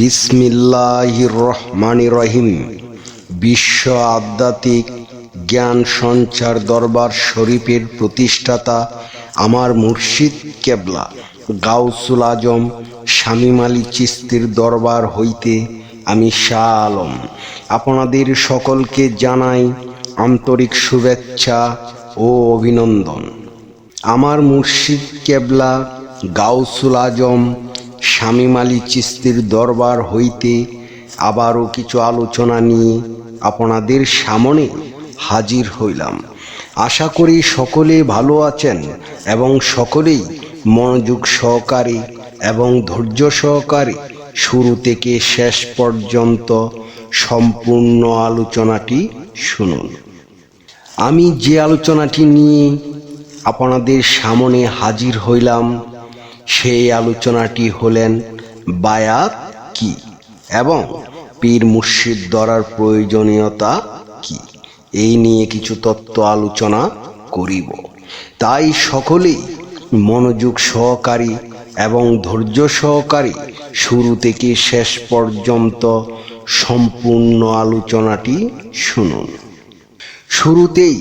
বিসমিল্লাহির রহমানির রহিম। বিশ্ব আধ্যাত্মিক জ্ঞান সঞ্চার দরবার শরীফের প্রতিষ্ঠাতা আমার মুর্শিদ কেবলা গাউসুল আজম শামীম আলী চিশতির দরবার হইতে আমি শাহ আলম আপনাদের সকলকে জানাই আন্তরিক শুভেচ্ছা ও অভিনন্দন। আমার মুর্শিদ কেবলা গাউসুল আজম শামীম আলী চিশতির দরবার হইতে আবারও কিছু আলোচনা নিয়ে আপনাদের সামনে হাজির হইলাম। আশা করি সকলে ভালো আছেন এবং সকলেই মনোযোগ সহকারে এবং ধৈর্য সহকারে শুরু থেকে শেষ পর্যন্ত সম্পূর্ণ আলোচনাটি শুনুন। আমি যে আলোচনাটি নিয়ে আপনাদের সামনে হাজির হইলাম সেই আলোচনাটি হলেন বায়াত কি এবং পীর মুর্শিদ ধরার প্রয়োজনীয়তা কি, এই নিয়ে কিছু তত্ত্ব আলোচনা করিব। তাই সকলেই মনোযোগ সহকারী এবং ধৈর্য সহকারী শুরু থেকে শেষ পর্যন্ত সম্পূর্ণ আলোচনাটি শুনুন। শুরুতেই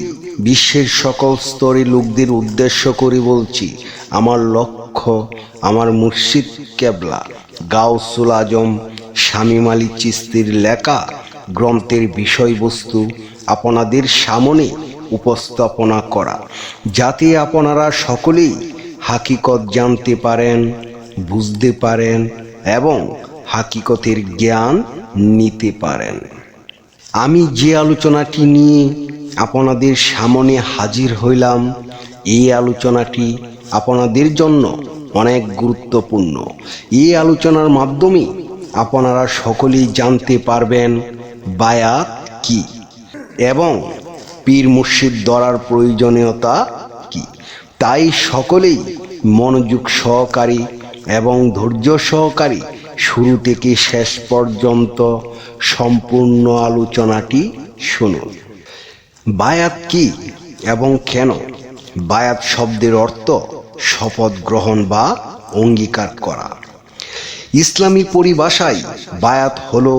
বিশ্বের সকল স্তরের লোকদের উদ্দেশ্য করে বলছি, আমার লক্ষ্য আমার মুর্শিদ কেবলা গাউসুল আজম শামীম আলী চিশতির লেখা গ্রন্থের বিষয়বস্তু আপনাদের সামনে উপস্থাপনা করা, যাতে আপনারা সকলেই হাকিকত জানতে পারেন, বুঝতে পারেন এবং হাকিকতের জ্ঞান নিতে পারেন। আমি যে আলোচনাটি নিয়ে আপনাদের সামনে হাজির হইলাম, এই আলোচনাটি আপনাদের জন্য অনেক গুরুত্বপূর্ণ। এই আলোচনার মাধ্যমে আপনারা সকলেই জানতে পারবেন বায়াত কি এবং পীর মুর্শিদ ধরার প্রয়োজনীয়তা কি। তাই সকলেই মনোযোগ সহকারী এবং ধৈর্য সহকারী শুরু থেকে শেষ পর্যন্ত সম্পূর্ণ আলোচনাটি শুনুন। বায়াত কি এবং কেন? বায়াত শব্দের অর্থ শপথ গ্রহণ বা অঙ্গীকার করা। ইসলামী পরিভাষায় বায়াত হলো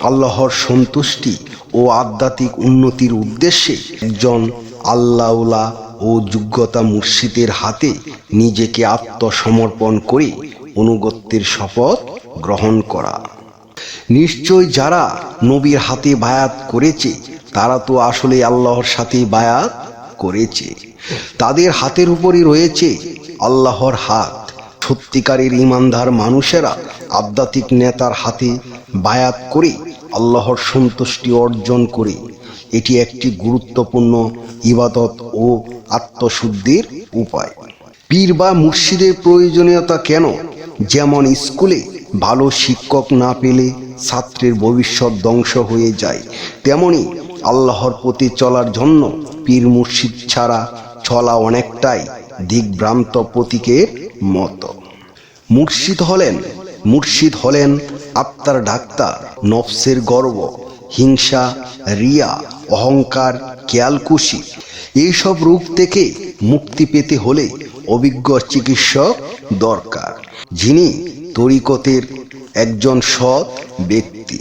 আল্লাহর সন্তুষ্টি ও আধ্যাত্মিক উন্নতির উদ্দেশ্যে একজন আল্লাহওয়ালা ও যোগ্যতা মুর্শিদের হাতে নিজেকে আত্মসমর্পণ করে অনুগত্যের শপথ গ্রহণ করা। নিশ্চয় যারা নবীর হাতে বায়াত করেছে তারা তো আসলে আল্লাহর সাথে বায়াত করেছে। তাদের হাতের উপরই রয়েছে আল্লাহর হাত। সত্যিকারের ইমানদার মানুষেরা আধ্যাত্মিক নেতার হাতে বায়াত করে আল্লাহর সন্তুষ্টি অর্জন করে। এটি একটি গুরুত্বপূর্ণ ইবাদত ও আত্মশুদ্ধির উপায়। পীর বা মুর্শিদের প্রয়োজনীয়তা কেন? যেমন স্কুলে ভালো শিক্ষক না পেলে ছাত্রের ভবিষ্যৎ ধ্বংস হয়ে যায়, তেমনি আল্লাহর পথে চলার জন্য পীর মুর্শিদ ছাড়া চলা অনেকটাই দিকভ্রান্ত প্রতীকের মতো। মুর্শিদ হলেন আত্মার ডাক্তার, নফসের গর্ব, হিংসা, রিয়া, অহংকার, খেয়ালকুশি এইসব রোগ থেকে মুক্তি পেতে হলে অভিজ্ঞ চিকিৎসক দরকার, যিনি তরিকতের একজন সৎ ব্যক্তি।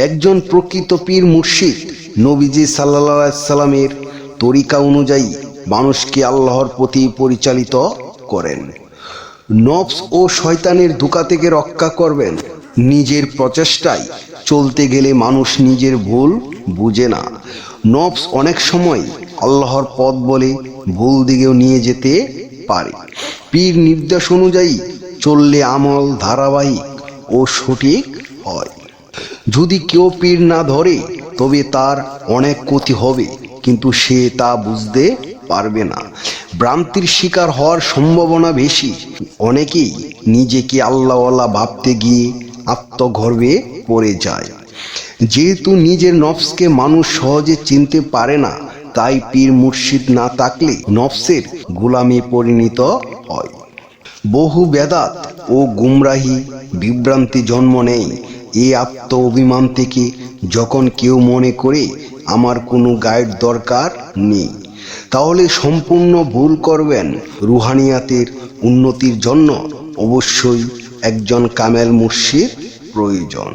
একজন প্রকৃত পীর মুর্শিদ নবীজি সাল্লাল্লাহু আলাইহি সাল্লামের তরিকা অনুযায়ী মানুষকে আল্লাহর প্রতি পরিচালিত করেন। নফস ও শয়তানের ধোঁকা থেকে রক্ষা করবেন। নিজের প্রচেষ্টায় চলতে গেলে মানুষ নিজের ভুল বুঝে না। নফস অনেক সময় আল্লাহর পথ বলে ভুল দিকেও নিয়ে যেতে পারে। পীর নির্দেশ অনুযায়ী চললে আমল ধারাবাহিক ও সঠিক হয়। যদি কেউ পীর না ধরে তবে তার অনেক ক্ষতি হবে, কিন্তু সে তা বুঝতে পারবে না। ভ্রান্তির শিকার হওয়ার সম্ভাবনা বেশি। অনেকেই নিজেকে আল্লাহওয়ালা ভাবতে গিয়ে আত্মগর্বে পড়ে যায়। যেহেতু নিজের নফসকে মানুষ সহজে চিনতে পারে না, তাই পীর মুর্শিদ না থাকলে নফসের গোলামে পরিণত হয়। বহু বেদাত ও গুমরাহি বিভ্রান্তি জন্ম নেয় এই আত্ম অভিমান থেকে। যখন কেউ মনে করে আমার কোনো গাইড দরকার নেই, তাহলে সম্পূর্ণ ভুল করবেন। রুহানিয়াতের উন্নতির জন্য অবশ্যই একজন কামেল মুর্শিদ প্রয়োজন।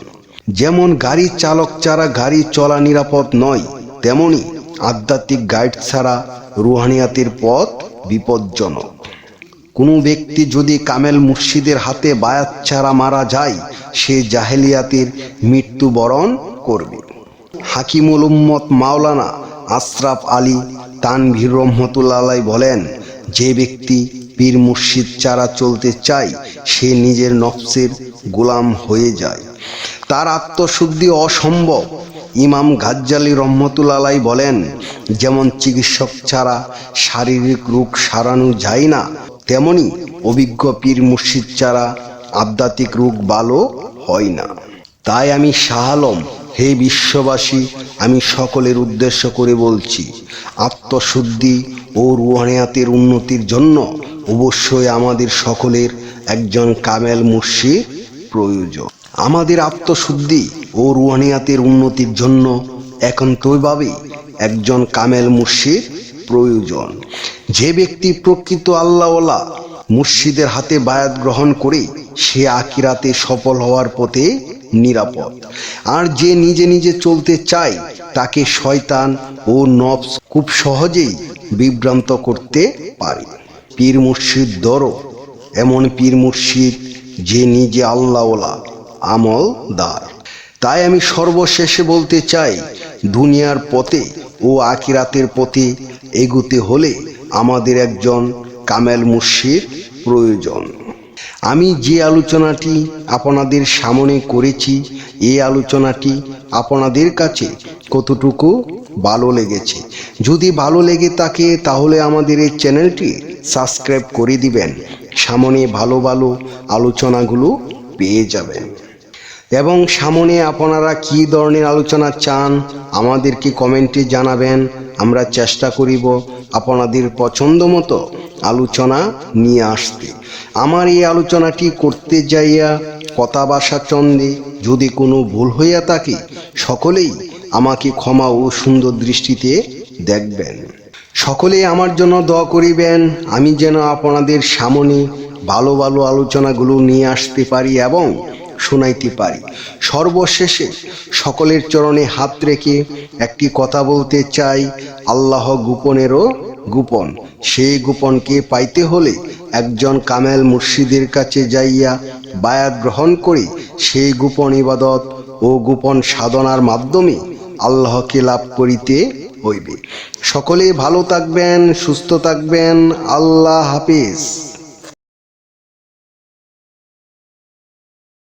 যেমন গাড়ি চালক ছাড়া গাড়ি চলা নিরাপদ নয়, তেমনি আধ্যাত্মিক গাইড ছাড়া রুহানিয়াতের পথ বিপজ্জনক। কোনো ব্যক্তি যদি কামেল মুর্শিদের হাতে বায়াত ছাড়া মারা যায়, সে জাহেলিয়াতের মৃত্যুবরণ করবে। হাকিমুল উম্মত মাওলানা আশরাফ আলী তানভীর রহমতুল্লাহ আলাইহি বলেন, যে ব্যক্তি পীর মুর্শিদ ছাড়া চলতে চায় সে নিজের নফসের গোলাম হয়ে যায়, তার আত্মশুদ্ধি অসম্ভব। ইমাম গাজ্জালি রহমতুল্লাহ আলাইহি বলেন, যেমন চিকিৎসক ছাড়া শারীরিক রোগ সারানো যায় না, তেমনি অভিজ্ঞ পীর মুর্শিদ ছাড়া আধ্যাত্মিক রোগ ভালো হয় না। তাই আমি শাহ আলম, হে বিশ্ববাসী, আমি সকলের উদ্দেশ্য করে বলছি, আত্মশুদ্ধি ও রুহানিয়াতের উন্নতির জন্য অবশ্যই আমাদের সকলের একজন কামেল মুর্শিদ প্রয়োজন। আমাদের আত্মশুদ্ধি ও রুহানিয়াতের উন্নতির জন্য একান্তভাবে একজন কামেল মুর্শিদ প্রয়োজন। যে ব্যক্তি প্রকৃত আল্লাহওয়ালা মুর্শিদের হাতে বায়াত গ্রহণ করে সে আখিরাতে সফল হওয়ার পথে নিরাপদ। আর যে নিজে নিজে চলতে চায় তাকে শয়তান ও নফস খুব সহজেই বিভ্রান্ত করতে পারে। পীর মুর্শিদ ধরো, এমন পীর মুর্শিদ যে নিজে আল্লাহওয়ালা আমলদার। তাই আমি সর্বশেষে বলতে চাই, দুনিয়ার পথে ও আখিরাতের পথে এগুতে হলে আমাদের একজন কামেল মুর্শিদ প্রয়োজন। আমি যে আলোচনাটি আপনাদের সামনে করেছি, এই আলোচনাটি আপনাদের কাছে কতটুকু ভালো লেগেছে? যদি ভালো লেগে থাকে তাহলে আমাদের এই চ্যানেলটি সাবস্ক্রাইব করে দিবেন। সামনে ভালো ভালো আলোচনাগুলো পেয়ে যাবেন। এবং সামনে আপনারা কী ধরনের আলোচনা চান আমাদেরকে কমেন্টে জানাবেন। আমরা চেষ্টা করিব আপনাদের পছন্দ মতো আলোচনা নিয়ে আসতে। আমার এই আলোচনাটি করতে যাইয়া কথা ভাষা চন্দে যদি কোনো ভুল হইয়া থাকে, সকলেই আমাকে ক্ষমা ও সুন্দর দৃষ্টিতে দেখবেন। সকলেই আমার জন্য দোয়া করিবেন, আমি যেন আপনাদের সামনে ভালো ভালো আলোচনাগুলো নিয়ে আসতে পারি এবং শোনাইতে পারি। সর্বশেষে সকলের চরণে হাত রেখে একটি কথা বলতে চাই, আল্লাহ গোপনেরও গোপন। সেই গোপনকে পাইতে হলে একজন কামেল মুর্শিদের কাছে যাইয়া বায়াত গ্রহণ করে সেই গোপন ইবাদত ও গোপন সাধনার মাধ্যমে আল্লাহকে লাভ করিতে হইবে। সকলে ভালো থাকবেন, সুস্থ থাকবেন। আল্লাহ হাফেজ।